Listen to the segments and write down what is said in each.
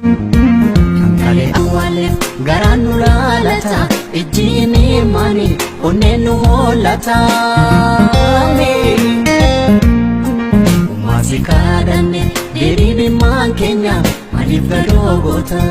Kankale awwale garanu lalata ijini mani onenu holata Umazikadane deribi mankenya malifadogota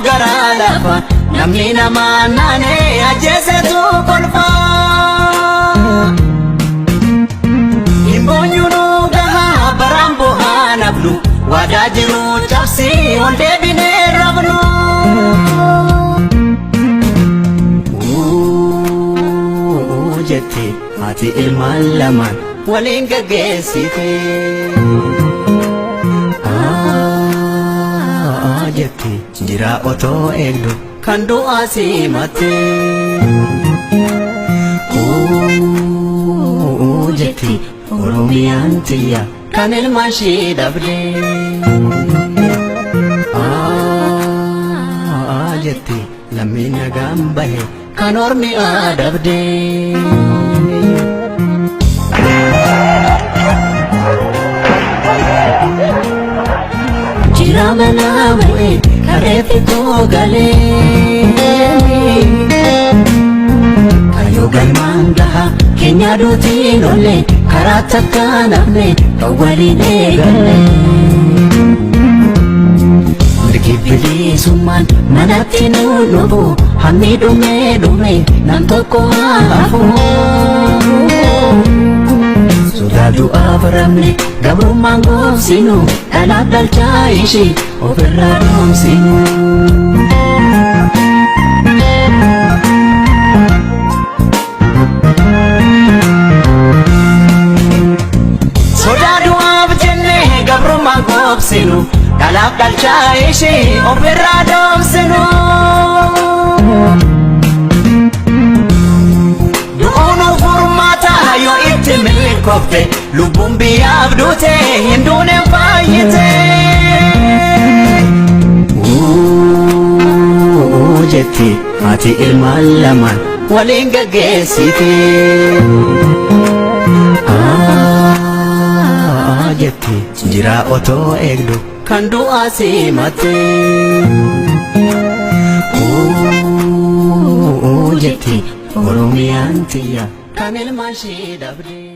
Garalafa namni nama nane ajese tu kolfa Imbonyunu daha barambo hanablu wadajiru chapsi onde bine rabnu Jette ati ilman laman walinga gesite Jette jira oto egdu kandu asimate Jette oromiyan tiya kan ilmashi dabde Jette lamina gambahe kan ormi adabde Jiramana mue karefi to gale Kayo galmangaha kenya duti nole karata kanamne kawaline gale Mirgibili suman manati nunubu hammi dume nantoko hafu Sudadu avramne gabru mangov sinu Dalab dalchaishi overradom sinu Sudadu avjenne gabru mangov sinu Dalab dalchaishi overradom sinu Yo ittimil kofte lubun biyabdute hindune fayite Jetti ati ilman laman walinga gesite Jetti jira oto egdu kandu asimate Jetti oromiyan tiya kan ilmashi dabde